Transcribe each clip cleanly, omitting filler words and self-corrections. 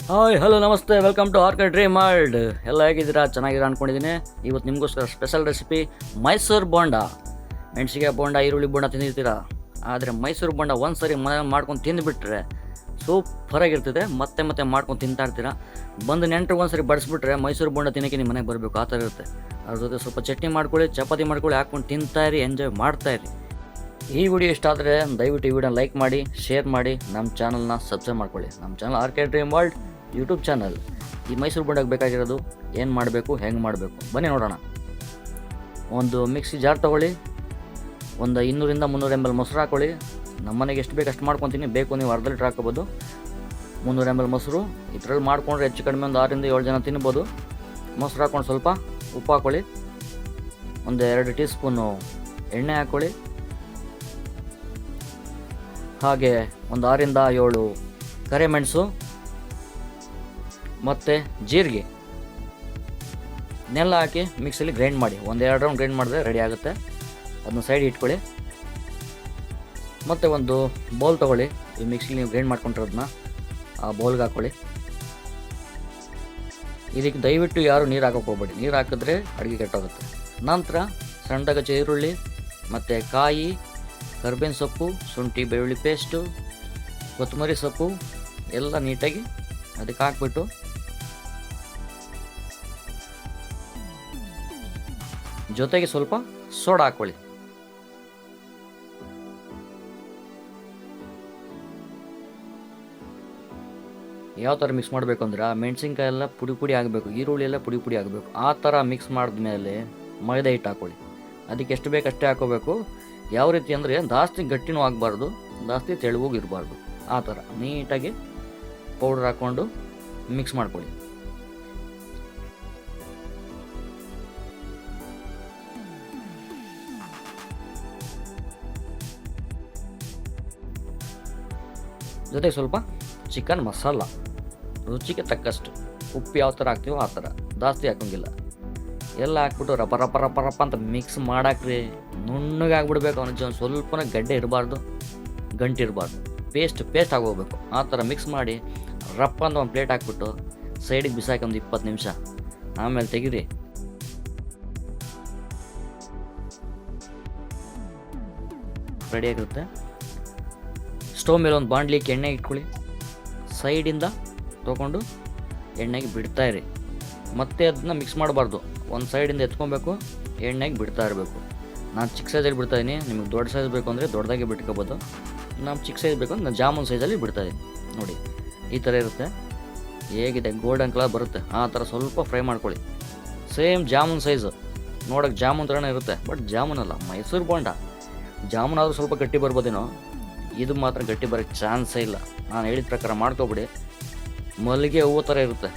Hi hello ನಮಸ್ತೆ, welcome to RK dream world. ಎಲ್ಲ ಹೇಗಿದ್ದೀರಾ? ಚೆನ್ನಾಗಿರ ಅಂದ್ಕೊಂಡಿದ್ದೀನಿ. ಇವತ್ತು ನಿಮಗೋಸ್ಕರ ಸ್ಪೆಷಲ್ ರೆಸಿಪಿ ಮೈಸೂರು ಬೋಂಡ. ಮೆಣಸಿಗೆ ಬೋಂಡ, ಈರುಳ್ಳಿ ಬೋಂಡ ತಿಂದಿರ್ತೀರಾ, ಆದರೆ ಮೈಸೂರು ಬೋಂಡ ಒಂದು ಸರಿ ಮನೇಲಿ ಮಾಡ್ಕೊಂಡು ತಿಂದುಬಿಟ್ರೆ ಸೂಪರಾಗಿರ್ತದೆ. ಮತ್ತೆ ಮತ್ತೆ ಮಾಡ್ಕೊಂಡು ತಿಂತಾ ಇರ್ತೀರಾ. ಬಂದು ನೆಂಟರು ಒಂದು ಸರಿ ಬಡಿಸ್ಬಿಟ್ರೆ ಮೈಸೂರು ಬೋಂಡ ತಿನ್ನೋಕ್ಕೆ ನಿಮ್ಮ ಮನೆಗೆ ಬರಬೇಕು, ಆ ಥರ ಇರುತ್ತೆ. ಅದ್ರ ಜೊತೆ ಸ್ವಲ್ಪ ಚಟ್ನಿ ಮಾಡ್ಕೊಳ್ಳಿ, ಚಪಾತಿ ಮಾಡ್ಕೊಳ್ಳಿ, ಹಾಕ್ಕೊಂಡು ತಿಂತಾಯಿರಿ, ಎಂಜಾಯ್ ಮಾಡ್ತಾಯಿರಿ. ಈ ವಿಡಿಯೋ ಇಷ್ಟ ಆದರೆ ದಯವಿಟ್ಟು ಈ ವಿಡಿಯೋನ ಲೈಕ್ ಮಾಡಿ, ಶೇರ್ ಮಾಡಿ, ನಮ್ಮ ಚಾನಲ್ನ ಸಬ್ಸ್ಕ್ರೈಬ್ ಮಾಡ್ಕೊಳ್ಳಿ. ನಮ್ಮ channel RK dream world YouTube channel. ಈ ಮೈಸೂರು ಬೋಂಡಾಗೆ ಬೇಕಾಗಿರೋದು ಏನು ಮಾಡಬೇಕು, ಹೆಂಗೆ ಮಾಡಬೇಕು ಬನ್ನಿ ನೋಡೋಣ. ಒಂದು ಮಿಕ್ಸಿ ಜಾರ್ ತೊಗೊಳ್ಳಿ, ಒಂದು 200 300 ml ಮೊಸರು ಹಾಕ್ಕೊಳ್ಳಿ. ನಮ್ಮ ಮನೆಗೆ ಎಷ್ಟು ಬೇಕು ಅಷ್ಟು ಮಾಡ್ಕೊತೀನಿ, ಬೇಕು ನೀವು ಅರ್ಧ ಲೀಟ್ರ್ ಹಾಕೋಬೋದು. 300 ml ಮೊಸರು, ಇದರಲ್ಲಿ ಮಾಡ್ಕೊಂಡ್ರೆ ಹೆಚ್ಚು ಕಡಿಮೆ ಒಂದು 6 ರಿಂದ 7 ಜನ ತಿನ್ಬೋದು. ಮೊಸರು ಹಾಕ್ಕೊಂಡು ಸ್ವಲ್ಪ ಉಪ್ಪು ಹಾಕ್ಕೊಳ್ಳಿ, ಒಂದು 2 ಟೀ ಸ್ಪೂನು ಎಣ್ಣೆ ಹಾಕ್ಕೊಳ್ಳಿ, ಹಾಗೆ ಒಂದು 6 ರಿಂದ 7 ಕರಿಮೆಣಸು ಮತ್ತು ಜೀರಿಗೆ ನೆಲ್ಲ ಹಾಕಿ ಮಿಕ್ಸಿಲಿ ಗ್ರೈಂಡ್ ಮಾಡಿ. 1-2 ರೌಂಡ್ ಗ್ರೈಂಡ್ ಮಾಡಿದ್ರೆ ರೆಡಿ ಆಗುತ್ತೆ. ಅದನ್ನ ಸೈಡ್ ಇಟ್ಕೊಳ್ಳಿ. ಮತ್ತು ಒಂದು ಬೌಲ್ ತೊಗೊಳ್ಳಿ, ಈ ಮಿಕ್ಸಿಲಿ ನೀವು ಗ್ರೈಂಡ್ ಮಾಡ್ಕೊಂಡಿರೋದನ್ನ ಆ ಬೌಲ್ಗೆ ಹಾಕ್ಕೊಳ್ಳಿ. ಇದಕ್ಕೆ ದಯವಿಟ್ಟು ಯಾರು ನೀರು ಹಾಕೋಕೆ ಹೋಗ್ಬೇಡಿ, ನೀರು ಹಾಕಿದ್ರೆ ಅಡುಗೆ ಕೆಟ್ಟೋಗುತ್ತೆ. ನಂತರ ಸಣ್ಣದಾಗಿ ಹೆಚ್ಚಿದ ಈರುಳ್ಳಿ ಮತ್ತು ಕಾಯಿ, ಕರ್ಬೇವಿನ ಸೊಪ್ಪು, ಶುಂಠಿ ಬೆಳ್ಳುಳ್ಳಿ ಪೇಸ್ಟು, ಕೊತ್ತಂಬರಿ ಸೊಪ್ಪು ಎಲ್ಲ ನೀಟಾಗಿ ಅದಕ್ಕೆ ಹಾಕ್ಬಿಟ್ಟು ಜೊತೆಗೆ ಸ್ವಲ್ಪ ಸೋಡಾ ಹಾಕ್ಕೊಳ್ಳಿ. ಯಾವ ಥರ ಮಿಕ್ಸ್ ಮಾಡಬೇಕು ಅಂದ್ರೆ, ಆ ಮೆಣಸಿನ್ಕಾಯಿ ಎಲ್ಲ ಪುಡಿ ಪುಡಿ ಆಗಬೇಕು, ಈರುಳ್ಳಿ ಎಲ್ಲ ಪುಡಿ ಪುಡಿ ಆಗಬೇಕು. ಆ ಥರ ಮಿಕ್ಸ್ ಮಾಡಿದ್ಮೇಲೆ ಮೈದಾ ಹಿಟ್ಟು ಹಾಕ್ಕೊಳ್ಳಿ. ಅದಕ್ಕೆ ಎಷ್ಟು ಬೇಕು ಅಷ್ಟೇ ಹಾಕೋಬೇಕು. ಯಾವ ರೀತಿ ಅಂದರೆ ಜಾಸ್ತಿ ಗಟ್ಟಿನೂ ಆಗಬಾರ್ದು, ಜಾಸ್ತಿ ತೆಳುವಾಗೂ ಇರಬಾರ್ದು. ಆ ಥರ ನೀಟಾಗಿ ಪೌಡ್ರ್ ಹಾಕ್ಕೊಂಡು ಮಿಕ್ಸ್ ಮಾಡ್ಕೊಳ್ಳಿ. ಜೊತೆಗೆ ಸ್ವಲ್ಪ ಚಿಕನ್ ಮಸಾಲ, ರುಚಿಗೆ ತಕ್ಕಷ್ಟು ಉಪ್ಪು ಯಾವ ಥರ ಹಾಕ್ತೀವೋ ಆ ಥರ, ಜಾಸ್ತಿ ಹಾಕೋಂಗಿಲ್ಲ. ಎಲ್ಲ ಹಾಕ್ಬಿಟ್ಟು ರಪ ರಪ ರಪ ರಪ ಅಂತ ಮಿಕ್ಸ್ ಮಾಡಾಕ್ರಿ. ನುಣ್ಣಗೆ ಆಗ್ಬಿಡ್ಬೇಕು, ಅವನಿಗೆ ಒಂದು ಸ್ವಲ್ಪನೇ ಗಡ್ಡೆ ಇರಬಾರ್ದು, ಗಂಟಿರಬಾರ್ದು, ಪೇಸ್ಟ್ ಆಗೋಗ್ಬೇಕು. ಆ ಥರ ಮಿಕ್ಸ್ ಮಾಡಿ ರಪ್ಪ ಅಂತ ಒಂದು ಪ್ಲೇಟ್ ಹಾಕ್ಬಿಟ್ಟು ಸೈಡಿಗೆ ಬಿಸಾಕಿ ಒಂದು 20 ನಿಮಿಷ, ಆಮೇಲೆ ತೆಗೀರಿ. ರೆಡಿಯಾಗಿರುತ್ತೆ. ಸ್ಟವ್ ಮೇಲೆ ಒಂದು ಬಾಣಲಿಕ್ಕೆ ಎಣ್ಣೆ ಇಟ್ಕೊಳ್ಳಿ. ಸೈಡಿಂದ ತೊಗೊಂಡು ಎಣ್ಣೆಗೆ ಬಿಡ್ತಾಯಿರಿ. ಮತ್ತೆ ಅದನ್ನ ಮಿಕ್ಸ್ ಮಾಡಬಾರ್ದು, ಒಂದು ಸೈಡಿಂದ ಎತ್ಕೊಬೇಕು, ಎಣ್ಣೆಗೆ ಬಿಡ್ತಾ ಇರಬೇಕು. ನಾನು ಚಿಕ್ಕ ಸೈಜಲ್ಲಿ ಬಿಡ್ತಾಯಿದ್ದೀನಿ, ನಿಮಗೆ ದೊಡ್ಡ ಸೈಜ್ ಬೇಕು ಅಂದರೆ ದೊಡ್ಡದಾಗಿ ಬಿಟ್ಕೋಬೋದು. ನಾನು ಚಿಕ್ಕ ಸೈಜ್ ಬೇಕು ಅಂದರೆ ನಾನು ಜಾಮೂನ್ ಸೈಜಲ್ಲಿ ಬಿಡ್ತಾಯಿದ್ದೀನಿ. ನೋಡಿ ಈ ಥರ ಇರುತ್ತೆ. ಹೇಗಿದೆ ಗೋಲ್ಡನ್ ಕಲರ್ ಬರುತ್ತೆ, ಆ ಥರ ಸ್ವಲ್ಪ ಫ್ರೈ ಮಾಡ್ಕೊಳ್ಳಿ. ಸೇಮ್ ಜಾಮೂನ್ ಸೈಜು, ನೋಡೋಕ್ಕೆ ಜಾಮೂನ್ ಥರನೇ ಇರುತ್ತೆ, ಬಟ್ ಜಾಮೂನ್ ಅಲ್ಲ, ಮೈಸೂರು ಬೋಂಡ. ಜಾಮೂನ್ ಆದರೂ ಸ್ವಲ್ಪ ಗಟ್ಟಿ ಬರ್ಬೋದೇನೋ, ಇದು ಮಾತ್ರ ಗಟ್ಟಿ ಬರೋಕ್ಕೆ ಚಾನ್ಸೇ ಇಲ್ಲ. ನಾನು ಹೇಳಿದ ಪ್ರಕಾರ ಮಾಡ್ಕೊಬಿಡಿ. ಮಲ್ಲಿಗೆ ಹೂವು ಥರ ಇರುತ್ತೆ,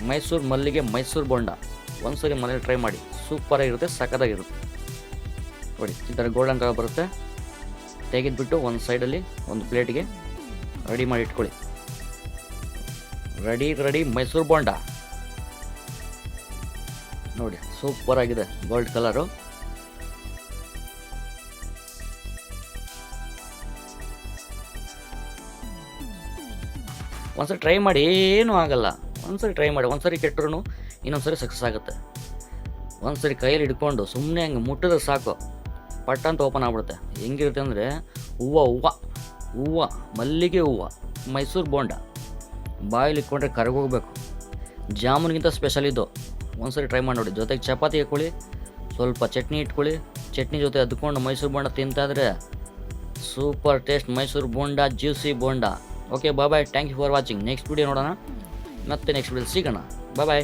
ಮೈಸೂರು ಮಲ್ಲಿಗೆ, ಮೈಸೂರು ಬೋಂಡ. ಒಂದು ಸರಿ ಮನೇಲಿ ಟ್ರೈ ಮಾಡಿ, ಸೂಪರಾಗಿರುತ್ತೆ, ಸಖತ್ತಾಗಿರುತ್ತೆ. ನೋಡಿ ಈ ಥರ ಗೋಲ್ಡನ್ ಕಲರ್ ಬರುತ್ತೆ. ತೆಗೆದುಬಿಟ್ಟು ಒಂದು ಸೈಡಲ್ಲಿ ಒಂದು ಪ್ಲೇಟಿಗೆ ರೆಡಿ ಮಾಡಿ ಇಟ್ಕೊಳ್ಳಿ. ರೆಡಿ ಮೈಸೂರು ಬೋಂಡ. ನೋಡಿ ಸೂಪರಾಗಿದೆ, ಗೋಲ್ಡ್ ಕಲರು. ಒಂದ್ಸರಿ ಟ್ರೈ ಮಾಡಿ, ಏನೂ ಆಗಲ್ಲ. ಒಂದ್ಸರಿ ಟ್ರೈ ಮಾಡಿ, ಒಂದ್ಸರಿ ಕೆಟ್ಟರು ಇನ್ನೊಂದ್ಸರಿ ಸಕ್ಸಸ್ ಆಗುತ್ತೆ. ಒಂದ್ಸರಿ ಕೈಯಲ್ಲಿ ಹಿಡ್ಕೊಂಡು ಸುಮ್ಮನೆ ಹಂಗೆ ಮುಟ್ಟಿದ್ರೆ ಸಾಕು, ಪಟ್ಟ ಅಂತ ಓಪನ್ ಆಗ್ಬಿಡುತ್ತೆ. ಹೆಂಗಿರುತ್ತೆ ಅಂದರೆ ಹೂವು ಮಲ್ಲಿಗೆ ಹೂವು, ಮೈಸೂರು ಬೋಂಡ. ಬಾಯಲ್ಲಿ ಇಟ್ಕೊಂಡ್ರೆ ಕರಗೋಗ್ಬೇಕು. ಜಾಮೂನ್ಗಿಂತ ಸ್ಪೆಷಲ್ ಇದು. ಒಂದ್ಸರಿ ಟ್ರೈ ಮಾಡಿ ನೋಡಿ. ಜೊತೆಗೆ ಚಪಾತಿ ಹಾಕ್ಕೊಳ್ಳಿ, ಸ್ವಲ್ಪ ಚಟ್ನಿ ಇಟ್ಕೊಳ್ಳಿ, ಚಟ್ನಿ ಜೊತೆ ಅದ್ಕೊಂಡು ಮೈಸೂರು ಬೋಂಡ ತಿಂತಾಯಿದ್ರೆ super taste Mysore bonda, juicy bonda. Okay, bye. Thank you for watching. Next video ನೋಡೋಣ, ಮತ್ತೆ ನೆಕ್ಸ್ಟ್ ವಿಡಿಯೋ ಸಿಗೋಣ. ಬಾಯ್.